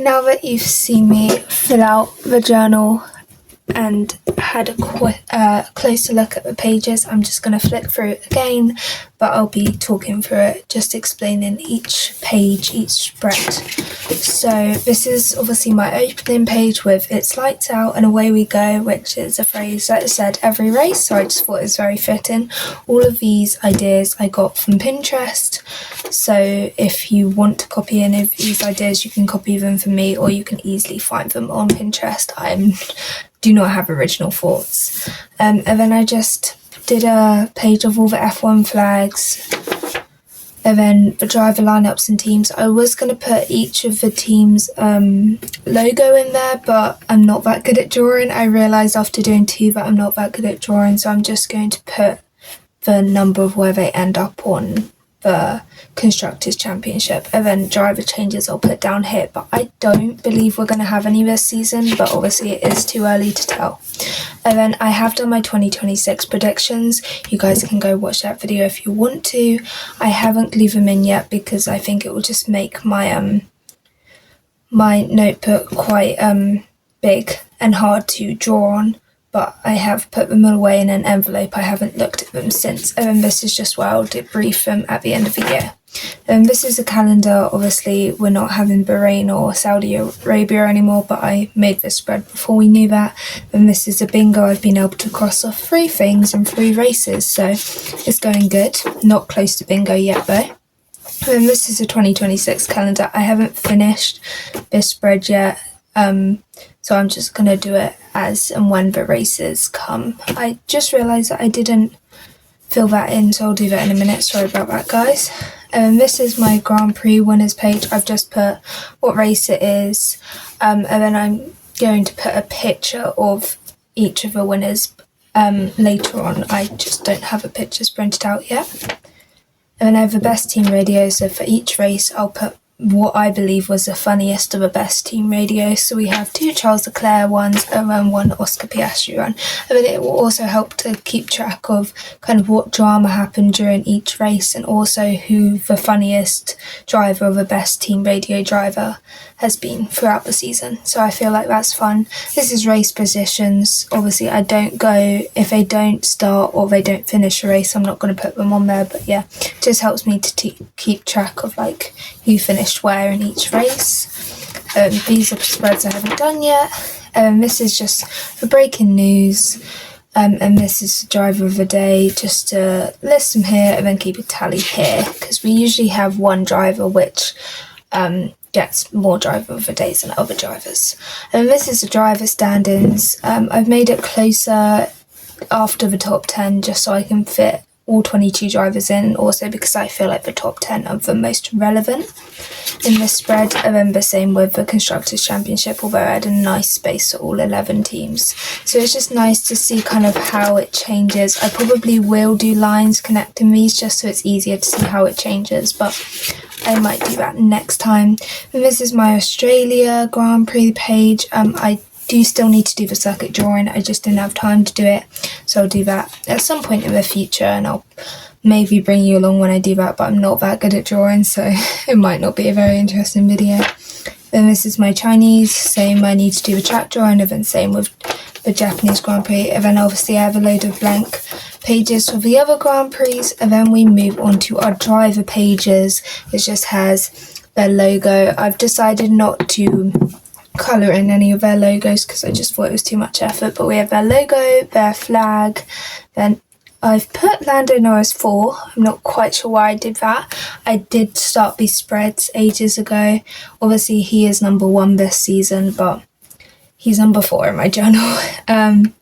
now that you've seen me fill out the journal and had a closer look at the pages, I'm just going to flick through it again, but I'll be talking through it, just explaining each page, each spread. So this is obviously my opening page with "It's lights out and away we go," which is a phrase that is said every race, so I just thought it was very fitting. All of these ideas I got from Pinterest, so if you want to copy any of these ideas, you can copy them from me, or you can easily find them on Pinterest. Do not have original thoughts. And then I just did a page of all the F1 flags, and then the driver lineups and teams. I was going to put each of the teams' logo in there, but I'm not that good at drawing. I realised after doing 2 that I'm not that good at drawing, so I'm just going to put the number of where they end up on the Constructors' Championship, and then driver changes I'll put down here, but I don't believe we're going to have any this season, but obviously it is too early to tell. And then I have done my 2026 predictions. You guys can go watch that video if you want to. I haven't glued them in yet because I think it will just make my my notebook quite big and hard to draw on, but I have put them away in an envelope. I haven't looked at them since. And then this is just where I'll debrief them at the end of the year. And this is a calendar. Obviously, we're not having Bahrain or Saudi Arabia anymore, but I made this spread before we knew that. And this is a bingo. I've been able to cross off 3 things and 3 races, so it's going good. Not close to bingo yet, though. And this is a 2026 calendar. I haven't finished this spread yet, so I'm just going to do it as and when the races come. I just realised that I didn't fill that in, so I'll do that in a minute. Sorry about that, guys. This is my Grand Prix winners page. I've just put what race it is, and then I'm going to put a picture of each of the winners later on. I just don't have the pictures printed out yet. And then I have the best team radio, so for each race I'll put what I believe was the funniest of the best team radios. So we have 2 Charles Leclerc ones and then 1 Oscar Piastri one. And then it will also help to keep track of kind of what drama happened during each race, and also who the funniest driver or the best team radio driver has been throughout the season. So I feel like that's fun. This is race positions. Obviously I don't go, if they don't start or they don't finish a race, I'm not going to put them on there, but yeah, it just helps me to keep track of like who finished where in each race. These are spreads I haven't done yet. This is just for breaking news, and this is the driver of the day, just to list them here and then keep a tally here, because we usually have one driver which gets more driver of the days than other drivers. And this is the driver standings. I've made it closer after the top 10 just so I can fit all 22 drivers in, also because I feel like the top 10 are the most relevant in this spread. And then the same with the Constructors' Championship, although I had a nice space for all 11 teams. So it's just nice to see kind of how it changes. I probably will do lines connecting these just so it's easier to see how it changes, but I might do that next time. And this is my Australia Grand Prix page. I do still need to do the circuit drawing, I just didn't have time to do it, so I'll do that at some point in the future, and I'll maybe bring you along when I do that, but I'm not that good at drawing, so it might not be a very interesting video. Then this is my Chinese, same, I need to do the track drawing, and then same with the Japanese Grand Prix, and then obviously I have a load of blank pages for the other Grand Prix, and then we move on to our driver pages, which just has their logo. I've decided not to colour in any of their logos because I just thought it was too much effort, but we have their logo, their flag, then I've put Lando Norris 4. I'm not quite sure why I did that. I did start these spreads ages ago. Obviously he is number 1 this season, but he's number 4 in my journal. And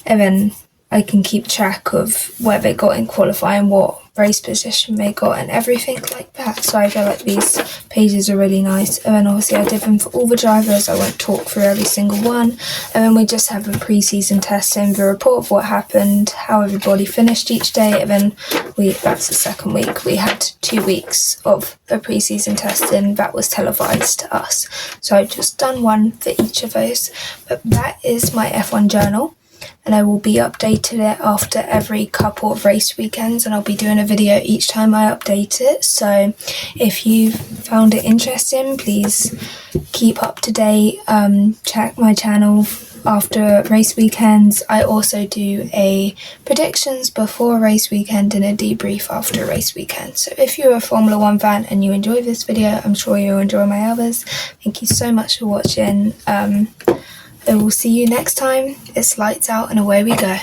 then I can keep track of where they got in qualifying, what race position they got and everything like that. So I feel like these pages are really nice. And then obviously I did them for all the drivers. I won't talk through every single one. And then we just have a pre-season testing, the report of what happened, how everybody finished each day. And then that's the second week. We had 2 weeks of a pre-season testing that was televised to us. So I've just done one for each of those. But that is my F1 journal. and I will be updating it after every couple of race weekends, and I'll be doing a video each time I update it. So if you found it interesting, please keep up to date. Check my channel after race weekends. I also do a predictions before a race weekend and a debrief after a race weekend. So if you're a Formula 1 fan and you enjoy this video, I'm sure you'll enjoy my others. Thank you so much for watching. I will see you next time. It's lights out and away we go.